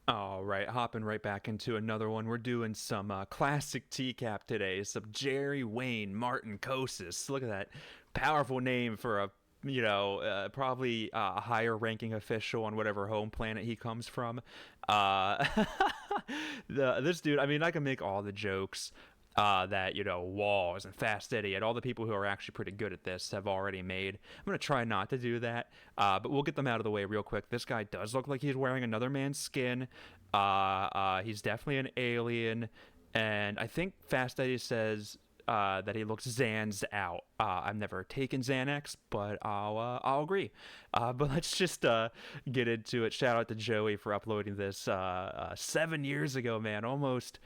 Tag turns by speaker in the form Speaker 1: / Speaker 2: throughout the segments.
Speaker 1: All right, hopping right back into another one. We're doing some classic TCAP today. Some Jerry Wayne Martin-Kosis. Look at that powerful name for a probably a higher ranking official on whatever home planet he comes from. Uh, this dude. I mean, I can make all the jokes that Walls and Fast Eddie and all the people who are actually pretty good at this have already made. I'm gonna try not to do that, but we'll get them out of the way real quick. This guy does look like he's wearing another man's skin. He's definitely an alien, and I think Fast Eddie says that he looks Xan's out. I've never taken Xanax, but I'll agree. But let's just get into it. Shout out to Joey for uploading this 7 years ago, man, almost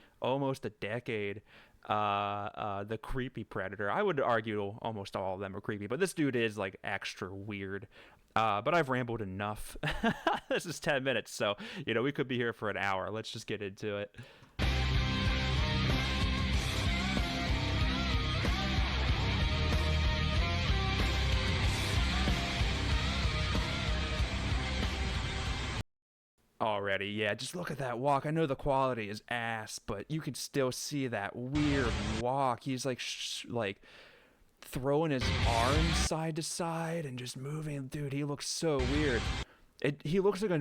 Speaker 1: a decade. The creepy predator. I would argue almost all of them are creepy, but this dude is like extra weird. But I've rambled enough. This is 10 minutes, so we could be here for an hour. Let's just get into it. Already, yeah, just look at that walk. I know the quality is ass, but you can still see that weird walk. He's like like throwing his arms side to side and just moving. Dude, he looks so weird. He looks like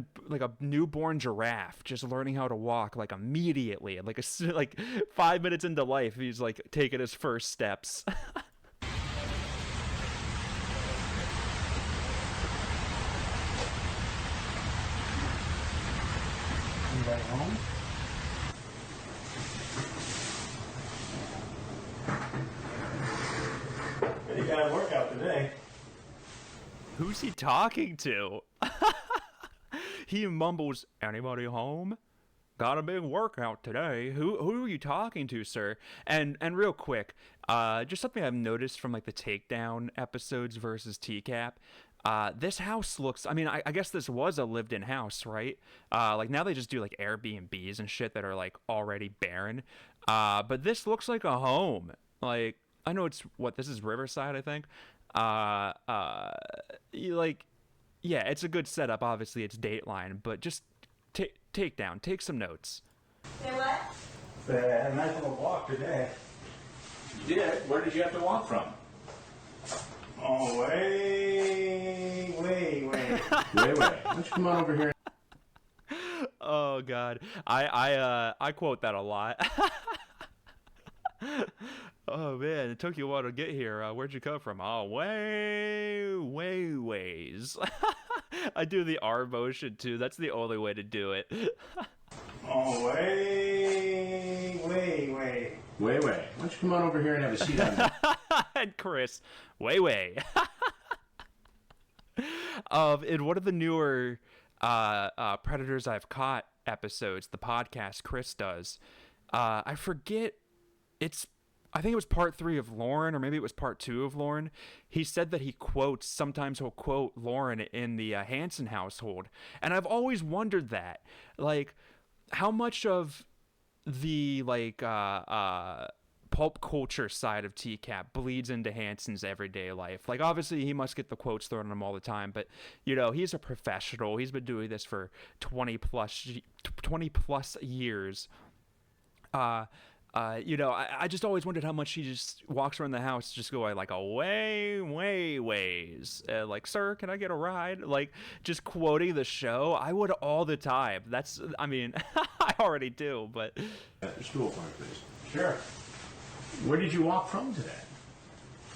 Speaker 1: a newborn giraffe just learning how to walk like immediately. Like 5 minutes into life, he's like taking his first steps.
Speaker 2: Anybody home? Pretty kind of workout today.
Speaker 1: Who's he talking to? He mumbles, "Anybody home? Got a big workout today. Who are you talking to, sir?" And real quick, just something I've noticed from like the takedown episodes versus TCAP. This house looks. I mean, I guess this was a lived-in house, right? Like now they just do like Airbnbs and shit that are like already barren. But this looks like a home. Like I know it's what this is Riverside, I think. Uh, uh, like yeah, it's a good setup. Obviously, it's Dateline, but just take down, take some notes.
Speaker 3: Say what?
Speaker 2: Had a nice little walk today.
Speaker 4: You did? Where did you have to walk from?
Speaker 2: Oh, way.
Speaker 4: Wait. Why don't you come on over here?
Speaker 1: Oh God, I quote that a lot. Oh man, it took you a while to get here. Where'd you come from? Oh, ways. I do the R motion too. That's the only way to do it.
Speaker 2: Oh, way.
Speaker 4: Wait. Why don't you come on over here and have a seat on me?
Speaker 1: And Chris, way. In one of the newer Predators I've Caught episodes, the podcast Chris does, I forget, I think it was part 3 of Lauren, or maybe it was part 2 of Lauren. He said that sometimes he'll quote Lauren in the Hansen household. And I've always wondered that, like, how much of the, like, pulp culture side of TCAP bleeds into Hansen's everyday life. Like, obviously, he must get the quotes thrown at him all the time, but, he's a professional. He's been doing this for 20 plus years. I just always wondered how much he just walks around the house, just going like a ways. Like, sir, can I get a ride? Like, just quoting the show. I would all the time. I mean, I already do, but.
Speaker 4: Your stool for me, please.
Speaker 2: Sure.
Speaker 4: Where did you walk from today?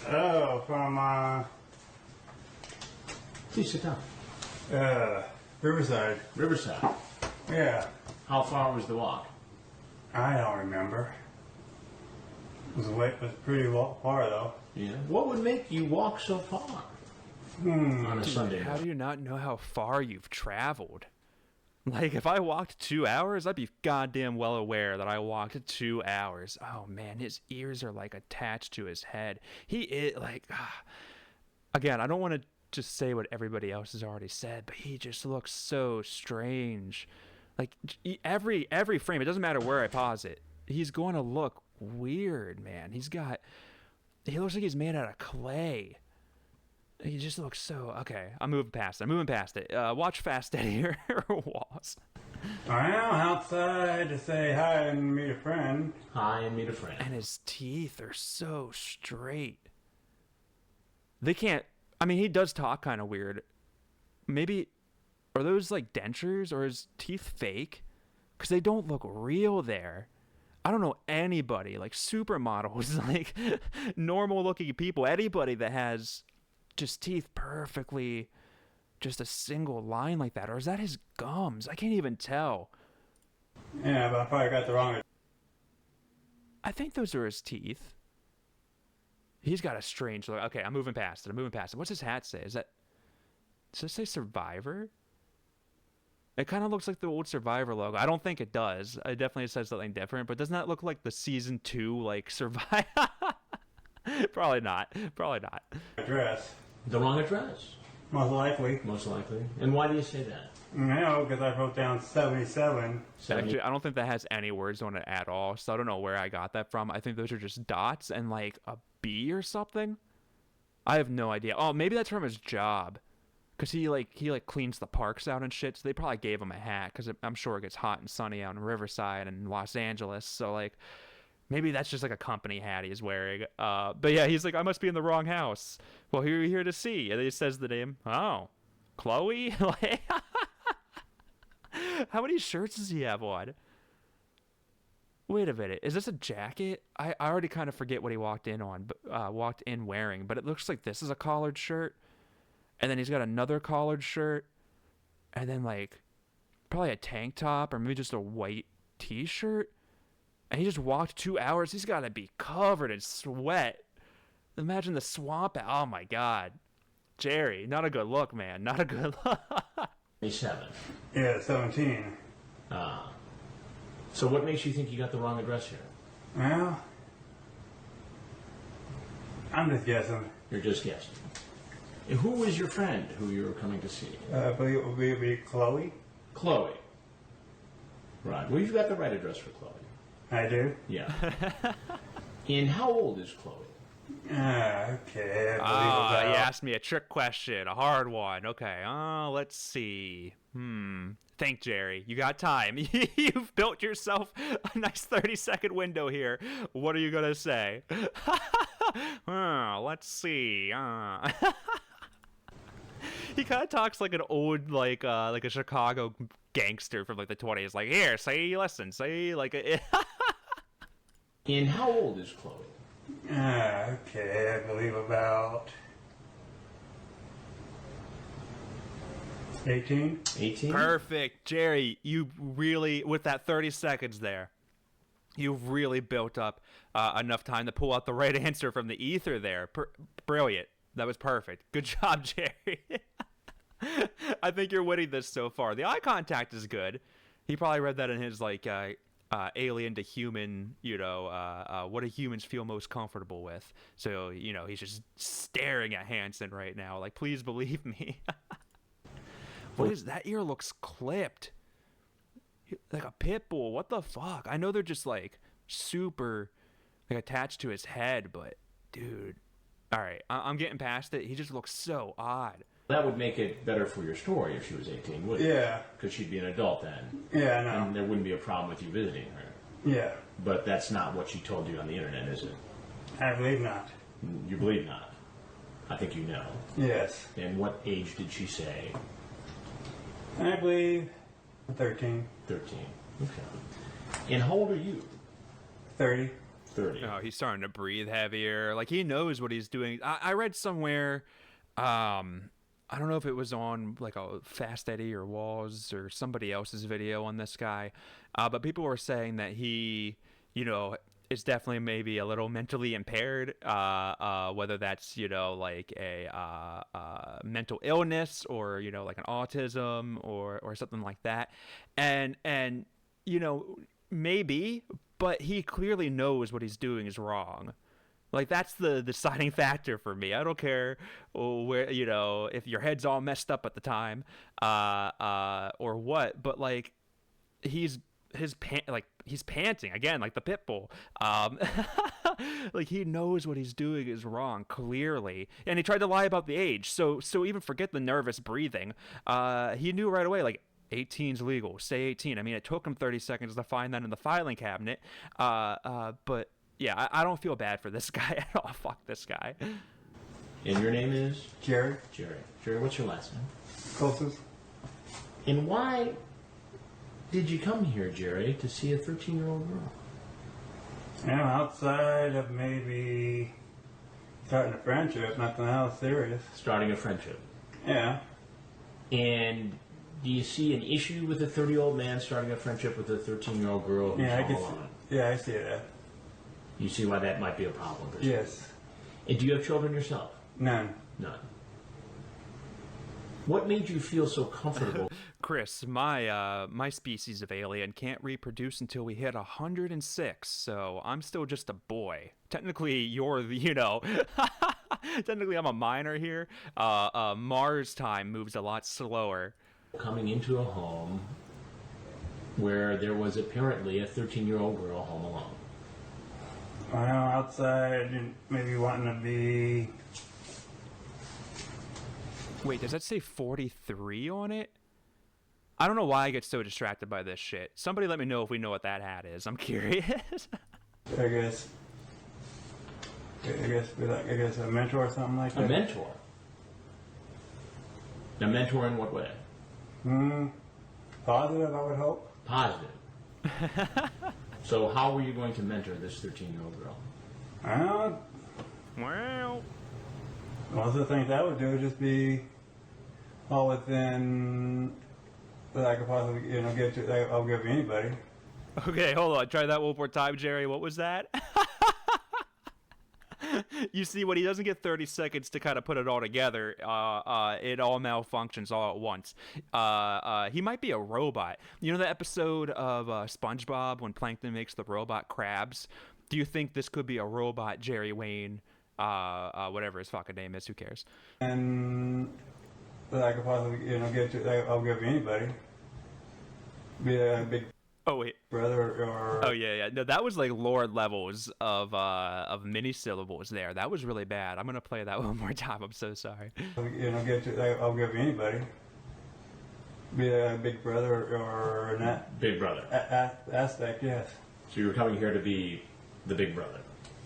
Speaker 2: Oh, from,
Speaker 4: Please sit down.
Speaker 2: Riverside.
Speaker 4: Riverside.
Speaker 2: Yeah.
Speaker 4: How far was the walk?
Speaker 2: I don't remember. It was pretty far, though.
Speaker 4: Yeah. What would make you walk so far? On a Sunday
Speaker 1: How
Speaker 4: night?
Speaker 1: do you not know how far you've traveled? Like, if I walked 2 hours, I'd be goddamn well aware that I walked 2 hours. Oh, man, his ears are, like, attached to his head. He is, like, again, I don't want to just say what everybody else has already said, but he just looks so strange. Like, every frame, it doesn't matter where I pause it, he's going to look weird, man. He looks like he's made out of clay. He just looks so okay. I'm moving past it. Watch Fast Eddie or Walls.
Speaker 2: I am outside to say hi and meet a friend.
Speaker 4: Hi and meet a friend.
Speaker 1: And his teeth are so straight. They can't. I mean, he does talk kind of weird. Maybe are those like dentures or is teeth fake? Because they don't look real there. I don't know anybody like supermodels, like normal looking people, anybody that has just teeth perfectly, just a single line like that. Or is that his gums? I can't even tell.
Speaker 2: Yeah, but I probably got the wrong.
Speaker 1: I think those are his teeth. He's got a strange look. Okay, I'm moving past it. What's his hat say? Does it say Survivor? It kind of looks like the old Survivor logo. I don't think it does. It definitely says something different, but doesn't that look like the season 2 like Survivor? Probably not.
Speaker 2: Address.
Speaker 4: The wrong address.
Speaker 2: Most likely.
Speaker 4: Most likely. And why do you say that?
Speaker 2: No, because I wrote down 77.
Speaker 1: Actually, I don't think that has any words on it at all, so I don't know where I got that from. I think those are just dots and like a B or something. I have no idea. Oh, maybe that's from his job. Because he cleans the parks out and shit, so they probably gave him a hat, because I'm sure it gets hot and sunny out in Riverside and Los Angeles, so, like, maybe that's just, like, a company hat he's wearing. But, yeah, he's like, I must be in the wrong house. Well, who are you here to see? And he says the name. Oh, Chloe? How many shirts does he have on? Wait a minute. Is this a jacket? I already kind of forget what he walked in wearing, but it looks like this is a collared shirt. And then he's got another collared shirt. And then, like, probably a tank top or maybe just a white t-shirt. And he just walked 2 hours. He's got to be covered in sweat. Imagine the swamp. Oh, my God. Jerry, not a good look, man. Not a good look.
Speaker 4: 27.
Speaker 2: Yeah, 17.
Speaker 4: So what makes you think you got the wrong address here?
Speaker 2: Well, I'm just guessing.
Speaker 4: You're just guessing. And who was your friend who you were coming to see?
Speaker 2: I believe it would be Chloe.
Speaker 4: Chloe. Right. Well, you've got the right address for Chloe.
Speaker 2: I do?
Speaker 4: Yeah. And how old is Chloe?
Speaker 2: Okay.
Speaker 1: You asked me a trick question, a hard one. Okay, let's see. Think, Jerry. You got time. You've built yourself a nice 30-second window here. What are you going to say? Let's see. He kind of talks like an old, like a Chicago gangster from, like, the 20s. Like, here, say, listen, say, like...
Speaker 4: And how old is Chloe?
Speaker 2: Okay, I believe about 18.
Speaker 4: 18?
Speaker 1: Perfect. Jerry, you really, with that 30 seconds there, you've really built up enough time to pull out the right answer from the ether there. Brilliant. That was perfect. Good job, Jerry. I think you're winning this so far. The eye contact is good. He probably read that in his, like, alien to human, what do humans feel most comfortable with? So, he's just staring at Hansen right now. Like, please believe me. What is that? Ear looks clipped. Like a pit bull. What the fuck? I know they're just, like, super, like, attached to his head, but, dude. All right, I'm getting past it. He just looks so odd.
Speaker 4: That would make it better for your story if she was 18, wouldn't it?
Speaker 2: Yeah.
Speaker 4: Because she'd be an adult then.
Speaker 2: Yeah, I know.
Speaker 4: And there wouldn't be a problem with you visiting her.
Speaker 2: Yeah.
Speaker 4: But that's not what she told you on the internet, is it?
Speaker 2: I believe not.
Speaker 4: You believe not. I think you know.
Speaker 2: Yes.
Speaker 4: And what age did she say?
Speaker 2: I believe 13.
Speaker 4: 13. Okay. And how old are you?
Speaker 2: 30.
Speaker 4: 30.
Speaker 1: Oh, he's starting to breathe heavier. Like, he knows what he's doing. I read somewhere, I don't know if it was on, like, a Fast Eddie or Walls or somebody else's video on this guy, but people were saying that he, is definitely maybe a little mentally impaired, whether that's, like a mental illness or, like an autism or something like that. And maybe, but he clearly knows what he's doing is wrong. Like, that's the deciding factor for me. I don't care where, if your head's all messed up at the time or what, but, like, he's he's panting again, like the pit bull. Like he knows what he's doing is wrong clearly, and he tried to lie about the age. So even forget the nervous breathing. He knew right away, like 18's legal. Say 18. I mean, it took him 30 seconds to find that in the filing cabinet. But yeah, I don't feel bad for this guy at all. Fuck this guy.
Speaker 4: And your name is?
Speaker 2: Jerry.
Speaker 4: Jerry, what's your last name?
Speaker 2: Kosis.
Speaker 4: And why did you come here, Jerry, to see a 13-year-old girl?
Speaker 2: Outside of maybe starting a friendship, nothing else serious.
Speaker 4: Starting a friendship.
Speaker 2: Yeah.
Speaker 4: And do you see an issue with a 30-year-old man starting a friendship with a 13-year-old girl who's
Speaker 2: Yeah,
Speaker 4: all alone?
Speaker 2: I see that.
Speaker 4: You see why that might be a problem?
Speaker 2: Yes.
Speaker 4: And do you have children yourself?
Speaker 2: None.
Speaker 4: What made you feel so comfortable?
Speaker 1: Chris, my species of alien can't reproduce until we hit 106, so I'm still just a boy. Technically, technically I'm a minor here. Mars time moves a lot slower.
Speaker 4: Coming into a home where there was apparently a 13-year-old girl home alone.
Speaker 2: Outside, maybe wanting to be...
Speaker 1: Wait, does that say 43 on it? I don't know why I get so distracted by this shit. Somebody let me know if we know what that hat is. I'm curious.
Speaker 2: I guess a mentor or something like that.
Speaker 4: A mentor? A mentor in what way?
Speaker 2: Positive, I would hope.
Speaker 4: Positive. So how were you going to mentor this 13-year-old girl?
Speaker 1: Well,
Speaker 2: Most of the things I would do would just be all within that I could possibly, give to. I'll give anybody.
Speaker 1: okay, hold on. Try that one more time, Jerry. What was that? You see, when he doesn't get 30 seconds to kind of put it all together, it all malfunctions all at once. He might be a robot. You know the episode of SpongeBob when Plankton makes the robot crabs? Do you think this could be a robot Jerry Wayne, whatever his fucking name is? Who cares?
Speaker 2: And that I could possibly, give to. I'll give anybody. Be a big
Speaker 1: Oh wait.
Speaker 2: brother or.
Speaker 1: Oh yeah. No, that was like lore levels of mini syllables there. That was really bad. I'm gonna play that one more time. I'm so sorry.
Speaker 2: Give to. I'll give anybody. Be a big brother or not.
Speaker 4: Big brother.
Speaker 2: Aspect, yes.
Speaker 4: So you were coming here to be the big brother.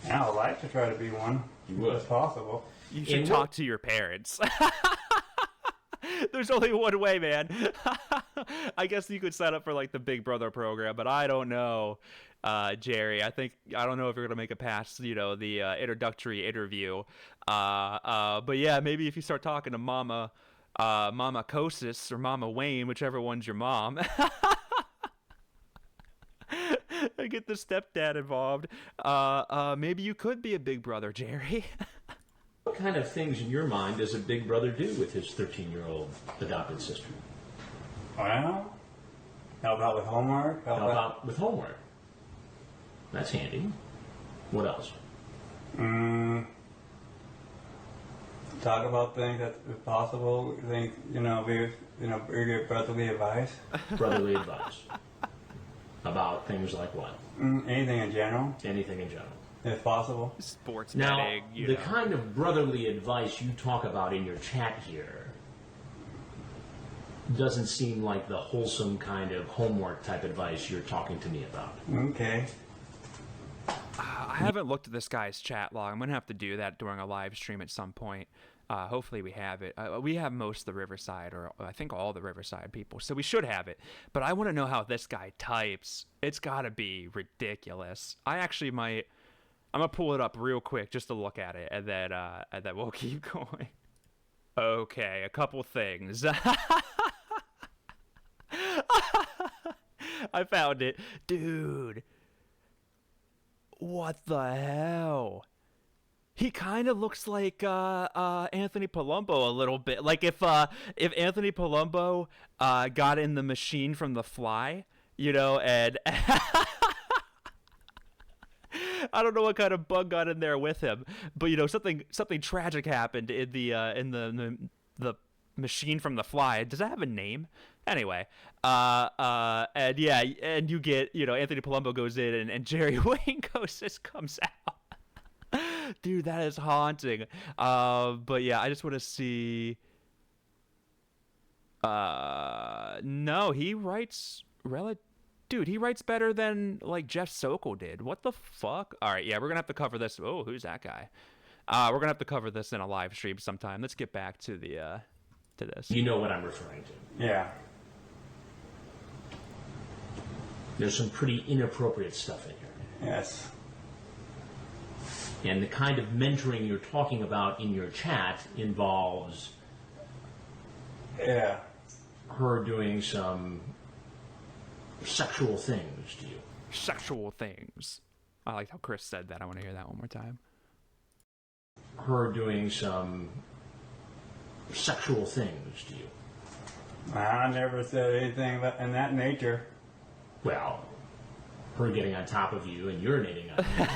Speaker 2: And I would like to try to be one.
Speaker 4: You would.
Speaker 2: If possible.
Speaker 1: You should talk to your parents. There's only one way, man. I guess you could sign up for like the Big Brother program, but I don't know, Jerry. I don't know if you're gonna make it past, the introductory interview. But yeah, maybe if you start talking to Martin-Kosis or Mama Wayne, whichever one's your mom. Get the stepdad involved. Maybe you could be a big brother, Jerry.
Speaker 4: What kind of things in your mind does a big brother do with his 13-year-old adopted sister?
Speaker 2: Well, help out with homework.
Speaker 4: Help out with homework. That's handy. What else?
Speaker 2: Talk about things that, if possible, think, give brotherly advice.
Speaker 4: Brotherly advice. About things like what?
Speaker 2: Anything in general,
Speaker 4: Anything in general.
Speaker 2: if possible.
Speaker 1: Sports
Speaker 4: Now,
Speaker 1: betting,
Speaker 4: the kind of brotherly advice you talk about in your chat here doesn't seem like the wholesome kind of homework type advice you're talking to me about.
Speaker 2: Okay.
Speaker 1: I haven't looked at this guy's chat log. I'm gonna have to do that during a live stream at some point. Hopefully we have it. We have most of the Riverside, or I think all the Riverside people, so we should have it. But I want to know how this guy types. It's got to be ridiculous. I actually might. I'm gonna pull it up real quick just to look at it, and then we'll keep going. Okay, a couple things. I found it, dude. What the hell? He kind of looks like Anthony Palumbo a little bit. Like if Anthony Palumbo got in the machine from The Fly, and I don't know what kind of bug got in there with him, but something tragic happened in the machine from The Fly. Does that have a name? Anyway, and yeah, and you get, Anthony Palumbo goes in, and Jerry Wayne Kosis comes out. Dude, that is haunting. But yeah, I just want to see. No, he writes Dude, he writes better than like Jeff Sokol did. What the fuck? All right, yeah, we're gonna have to cover this. Oh, who's that guy? We're gonna have to cover this in a live stream sometime. Let's get back to the to this.
Speaker 4: You know what I'm referring to.
Speaker 2: Yeah.
Speaker 4: There's some pretty inappropriate stuff in here.
Speaker 2: Yes.
Speaker 4: And the kind of mentoring you're talking about in your chat involves
Speaker 2: Yeah.
Speaker 4: her doing some sexual things to you.
Speaker 1: Sexual things. I like how Chris said that. I want to hear that one more time.
Speaker 4: Her doing some sexual things to you.
Speaker 2: I never said anything in that nature.
Speaker 4: Well, her getting on top of you and urinating on you.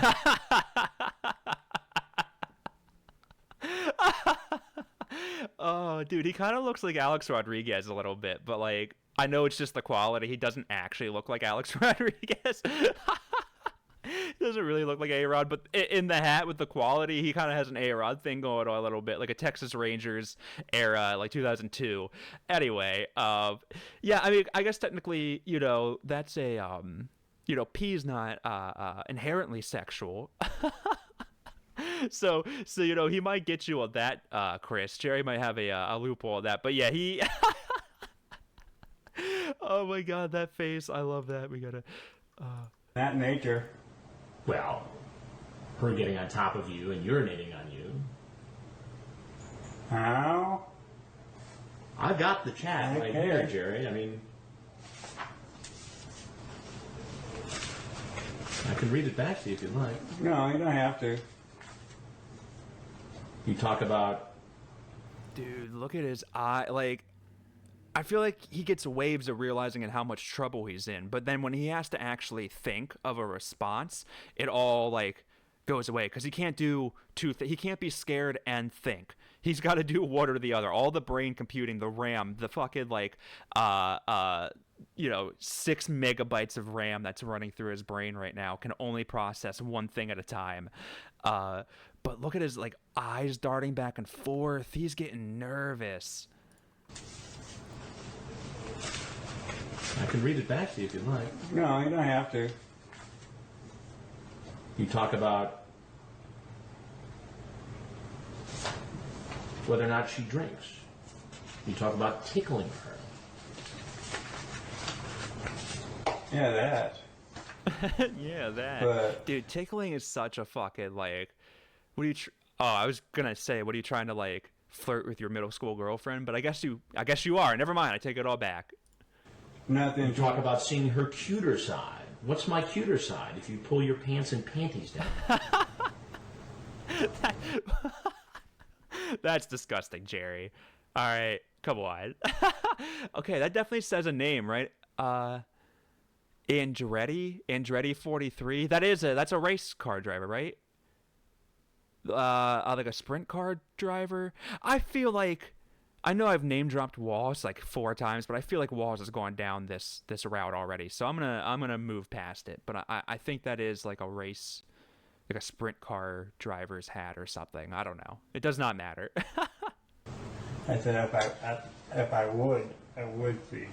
Speaker 1: Oh, dude, he kind of looks like Alex Rodriguez a little bit, but like, I know it's just the quality. He doesn't actually look like Alex Rodriguez. He doesn't really look like A-Rod, but in the hat with the quality, he kind of has an A-Rod thing going on a little bit, like a Texas Rangers era, like 2002. Anyway, yeah, I mean, I guess technically, that's a, P's not inherently sexual. So he might get you on that, Chris. Jerry might have a loophole on that, but yeah, he. Oh my God, that face! I love that. We gotta.
Speaker 2: That nature.
Speaker 4: Well, her getting on top of you and urinating on you.
Speaker 2: How?
Speaker 4: I got the chat right
Speaker 2: Okay.
Speaker 4: here, Jerry. I mean, I can read it back to you if you'd like.
Speaker 2: No, you don't have to.
Speaker 4: You talk about.
Speaker 1: Dude, look at his eye. Like, I feel like he gets waves of realizing in how much trouble he's in, but then when he has to actually think of a response, it all like goes away because he can't do he can't be scared and think. He's got to do one or the other. All the brain computing, the RAM, the fucking like 6 megabytes of RAM that's running through his brain right now can only process one thing at a time. But look at his like eyes darting back and forth. He's getting nervous.
Speaker 4: I can read it back to you if you'd like.
Speaker 2: No, you don't have to.
Speaker 4: You talk about whether or not she drinks. You talk about tickling her.
Speaker 2: Yeah, that.
Speaker 1: Yeah, that.
Speaker 2: But-
Speaker 1: Dude, tickling is such a fucking like. What are you? I was gonna say, what are you trying to like flirt with your middle school girlfriend? But I guess you are. Never mind. I take it all back.
Speaker 2: Nothing.
Speaker 4: You talk about seeing her cuter side. What's my cuter side? If you pull your pants and panties down.
Speaker 1: That's disgusting, Jerry. All right, come on. Okay, that definitely says a name, right? Andretti 43. That's a race car driver, right? Like a sprint car driver. I feel like I know I've name dropped Walls like 4 times, but I feel like Walls has gone down this route already. So I'm gonna move past it. But I think that is like a race, like a sprint car driver's hat or something. I don't know. It does not matter.
Speaker 2: I said if I would see.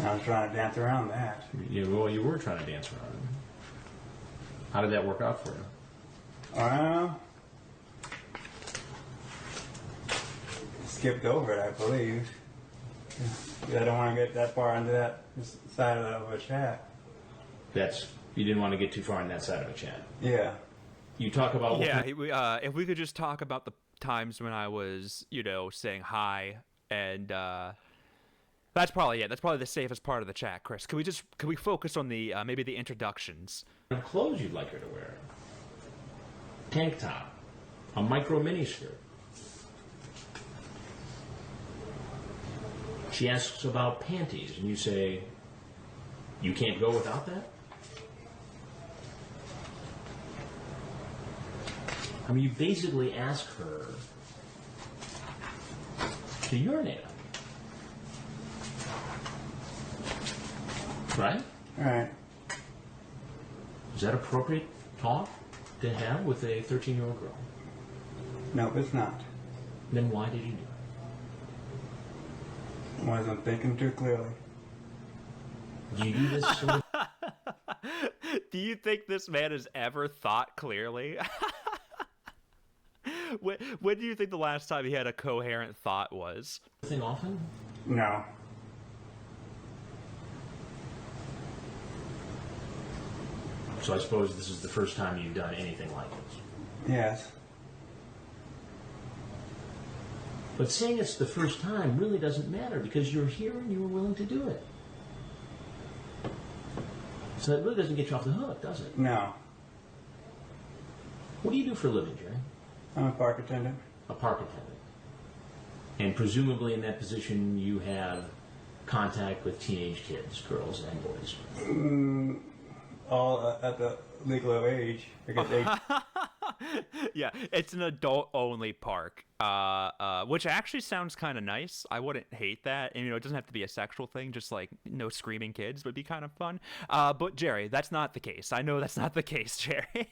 Speaker 2: I was trying to dance around that.
Speaker 4: Well, you were trying to dance around it. How did that work out for you?
Speaker 2: Skipped over it, I believe. I don't want to get that far into that side of a chat.
Speaker 4: You didn't want to get too far on that side of a chat.
Speaker 2: Yeah.
Speaker 4: You talk about
Speaker 1: If we could just talk about the times when I was, saying hi, and that's probably it. That's probably the safest part of the chat, Chris. Can we focus on the maybe the introductions?
Speaker 4: What clothes you'd like her to wear? Tank top, a micro mini skirt. She asks about panties, and you say, you can't go without that? I mean, you basically ask her to urinate on you. right?
Speaker 2: All right.
Speaker 4: Is that appropriate talk to have with a 13-year-old girl?
Speaker 2: No, it's not.
Speaker 4: Then why did you do it?
Speaker 2: Wasn't thinking too clearly.
Speaker 4: Do you do this sort of...
Speaker 1: Do you think this man has ever thought clearly? When do you think the last time he had a coherent thought was?
Speaker 4: thing often?
Speaker 2: No.
Speaker 4: So I suppose this is the first time you've done anything like this.
Speaker 2: Yes.
Speaker 4: But saying it's the first time really doesn't matter because you're here and you were willing to do it. So that really doesn't get you off the hook, does it?
Speaker 2: No.
Speaker 4: What do you do for a living, Jerry?
Speaker 2: I'm a park attendant.
Speaker 4: A park attendant. And presumably in that position you have contact with teenage kids, girls and boys.
Speaker 2: All at the legal age. I guess age.
Speaker 1: Yeah, it's an adult-only park, which actually sounds kind of nice. I wouldn't hate that. And, it doesn't have to be a sexual thing. Just, like, no screaming kids would be kind of fun. But, Jerry, that's not the case. I know that's not the case, Jerry.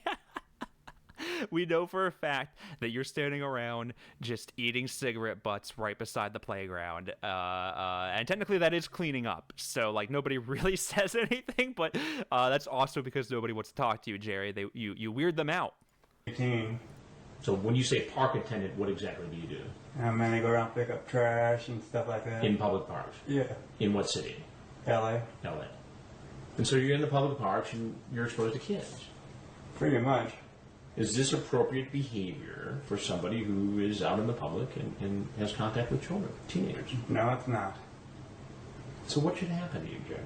Speaker 1: We know for a fact that you're standing around just eating cigarette butts right beside the playground. And technically that is cleaning up. So, like, nobody really says anything. But that's also because nobody wants to talk to you, Jerry. You weird them out.
Speaker 2: 18.
Speaker 4: So when you say park attendant, what exactly do you do?
Speaker 2: I mainly go around pick up trash and stuff like that.
Speaker 4: In public parks?
Speaker 2: Yeah.
Speaker 4: In what city?
Speaker 2: LA.
Speaker 4: LA. And so you're in the public parks and you're exposed to kids.
Speaker 2: Pretty much.
Speaker 4: Is this appropriate behavior for somebody who is out in the public and has contact with children, teenagers?
Speaker 2: No, it's not.
Speaker 4: So what should happen to you, Jerry?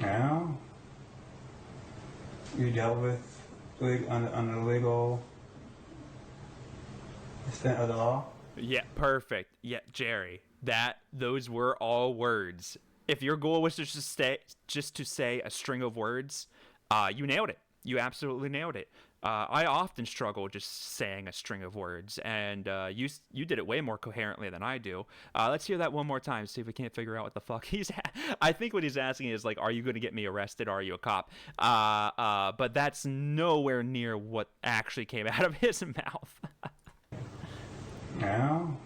Speaker 2: No. You dealt with under the legal extent of the law?
Speaker 1: Yeah, perfect. Yeah, Jerry, those were all words. If your goal was just to say a string of words, you nailed it. You absolutely nailed it. I often struggle just saying a string of words, and you did it way more coherently than I do. Let's hear that one more time, see if we can't figure out what the fuck he's at. I think what he's asking is, like, are you going to get me arrested? Are you a cop? But that's nowhere near what actually came out of his mouth.
Speaker 2: No.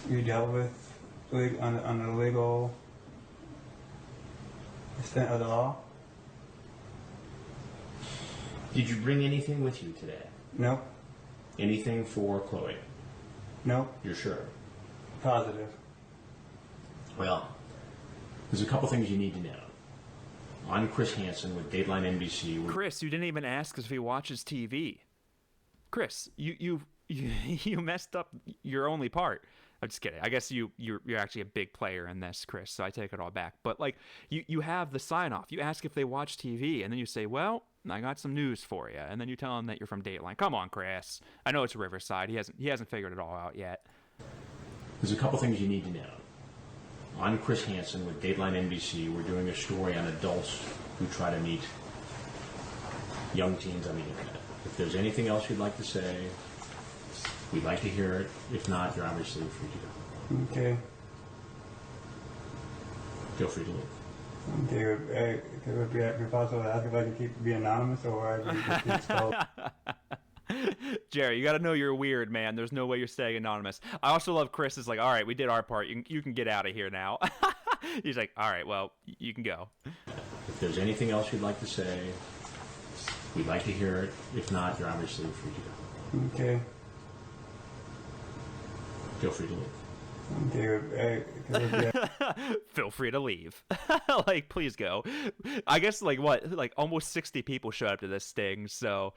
Speaker 2: You dealt with under the legal extent of the law?
Speaker 4: Did you bring anything with you today?
Speaker 2: Nope.
Speaker 4: Anything for Chloe?
Speaker 2: Nope.
Speaker 4: You're sure?
Speaker 2: Positive.
Speaker 4: Well, there's a couple things you need to know. I'm Chris Hansen with Dateline NBC.
Speaker 1: Chris, you didn't even ask us if he watches TV. Chris, you messed up your only part. I'm just kidding. I guess you're actually a big player in this, Chris, so I take it all back. But, like, you have the sign-off. You ask if they watch TV, and then you say, well, I got some news for you. And then you tell them that you're from Dateline. Come on, Chris. I know it's Riverside. He hasn't figured it all out yet.
Speaker 4: There's a couple things you need to know. I'm Chris Hansen with Dateline NBC. We're doing a story on adults who try to meet young teens on the internet. If there's anything else you'd like to say, we'd like to hear it. If not, you're obviously free to go.
Speaker 2: Okay.
Speaker 4: Feel free to leave.
Speaker 2: Okay, would it be possible to ask if I can be anonymous or I can just expelled?
Speaker 1: Jerry, you got to know you're weird, man. There's no way you're staying anonymous. I also love Chris is like, all right, we did our part. You can get out of here now. He's like, all right, well, you can go.
Speaker 4: If there's anything else you'd like to say, we'd like to hear it. If not, you're obviously free to go.
Speaker 2: Okay.
Speaker 4: Feel free to leave.
Speaker 1: Feel free to leave. Like, please go. I guess, like, almost 60 people showed up to this sting, so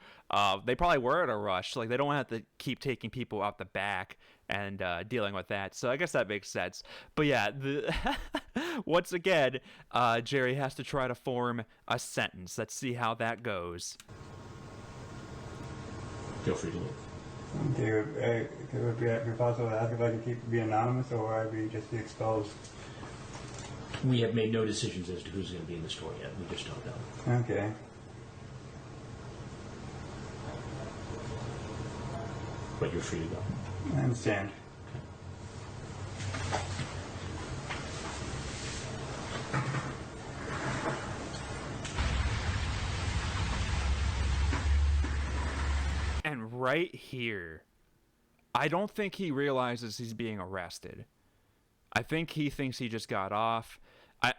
Speaker 1: they probably were in a rush. Like, they don't have to keep taking people out the back and dealing with that. So I guess that makes sense. But yeah, once again, Jerry has to try to form a sentence. Let's see how that goes.
Speaker 4: Feel free to leave.
Speaker 2: Okay, would it be possible to ask if I can be anonymous or I be just exposed?
Speaker 4: We have made no decisions as to who's going to be in the story yet. We just don't know.
Speaker 2: Okay.
Speaker 4: But you're free to go.
Speaker 2: I understand.
Speaker 4: Okay.
Speaker 1: right here, I don't think he realizes he's being arrested. I think he thinks he just got off.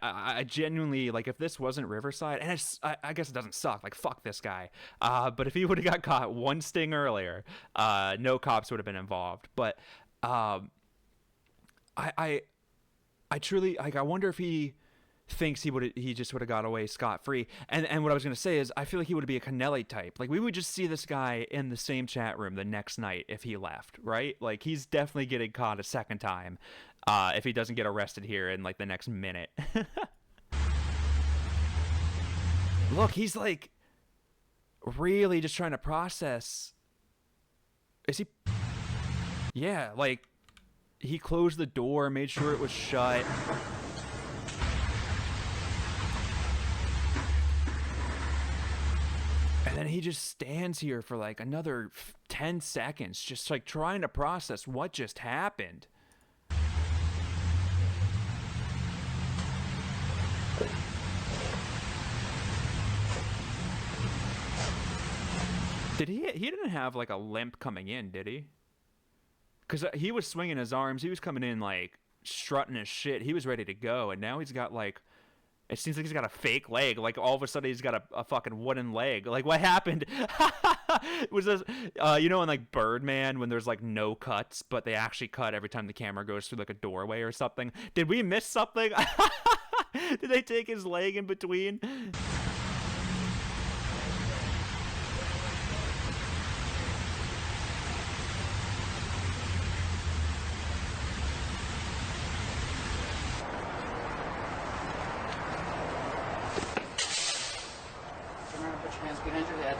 Speaker 1: I genuinely, like, if this wasn't Riverside, and I guess it doesn't suck, like, fuck this guy. But if he would have got caught one sting earlier, no cops would have been involved. But I truly, like, I wonder if he thinks he just would have got away scot-free. And what I was going to say is, I feel like he would be a Kennelly type. Like, we would just see this guy in the same chat room the next night if he left, right? Like, he's definitely getting caught a second time if he doesn't get arrested here in, like, the next minute. Look, he's, like, really just trying to process. Is he? Yeah, like, he closed the door, made sure it was shut. And then he just stands here for like another 10 seconds, just like trying to process what just happened. Did he didn't have like a limp coming in, did he? Because he was swinging his arms. He was coming in like strutting his shit. He was ready to go. And now he's got like, it seems like he's got a fake leg. Like, all of a sudden, he's got a fucking wooden leg. Like, what happened? Was this, you know, in, like, Birdman, when there's, like, no cuts, but they actually cut every time the camera goes through, like, a doorway or something? Did we miss something? Did they take his leg in between?
Speaker 3: Behind your head.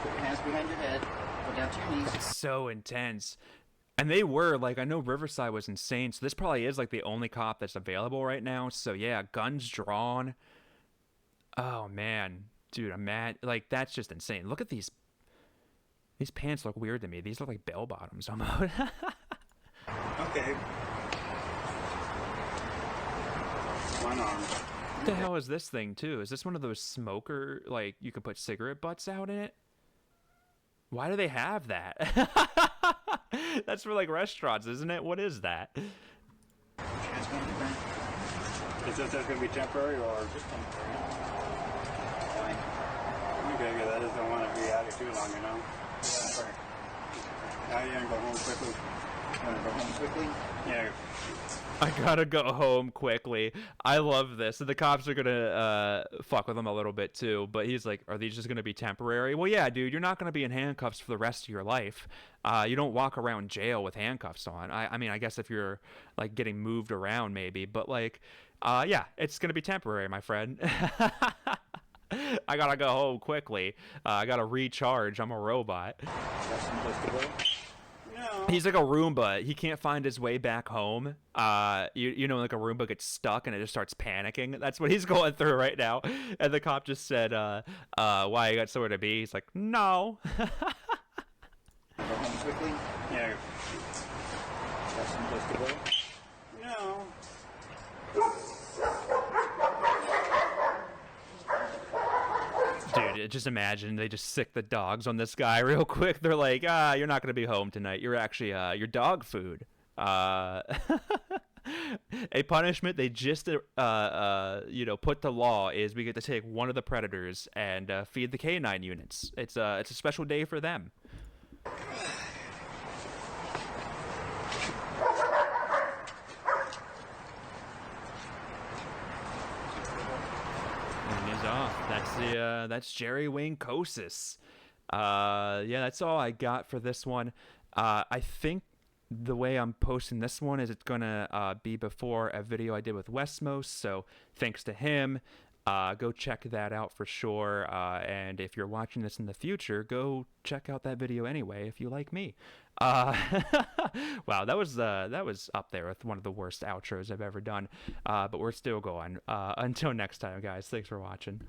Speaker 3: Put your hands behind your head. Go down to your knees.
Speaker 1: It's so intense. And they were, like, I know Riverside was insane, so this probably is, like, the only cop that's available right now. So, yeah, guns drawn. Oh, man. Dude, I'm mad. Like, that's just insane. Look at these. These pants look weird to me. These look like bell bottoms almost.
Speaker 2: Okay. One arm.
Speaker 1: What the hell is this thing, too? Is this one of those smoker, like, you can put cigarette butts out in it? Why do they have that? That's for, like, restaurants, isn't it? What is that?
Speaker 2: Is this going to be temporary or just temporary? Fine. Okay, because I just don't want to be out here too long, you know? Yeah. Now you're going to go home quickly. You want to go home quickly? Yeah.
Speaker 1: I gotta go home quickly. I love this. And the cops are gonna fuck with him a little bit too, but he's like, are these just gonna be temporary? Well, yeah, dude, you're not gonna be in handcuffs for the rest of your life. You don't walk around jail with handcuffs on. I mean, I guess if you're like getting moved around maybe, but like, yeah, it's gonna be temporary, my friend. I gotta go home quickly. I gotta recharge. I'm a robot. He's like a Roomba. He can't find his way back home. You know, like a Roomba gets stuck and it just starts panicking. That's what he's going through right now. And the cop just said, why, you got somewhere to be? He's like, no.
Speaker 3: Go home quickly?
Speaker 2: Yeah.
Speaker 3: Got some place to go?
Speaker 2: No.
Speaker 1: Dude, just imagine they just sick the dogs on this guy real quick. They're like, you're not going to be home tonight. You're actually, your dog food. A punishment they just, you know, put to law is we get to take one of the predators and feed the canine units. It's a special day for them. Off. That's Jerry Martin-Kosis. Yeah, that's all I got for this one. I think the way I'm posting this one is it's gonna be before a video I did with Westmos, so thanks to him. Go check that out for sure. And if you're watching this in the future, go check out that video anyway if you like me. Wow, that was up there with one of the worst outros I've ever done. But we're still going. Until next time, guys. Thanks for watching.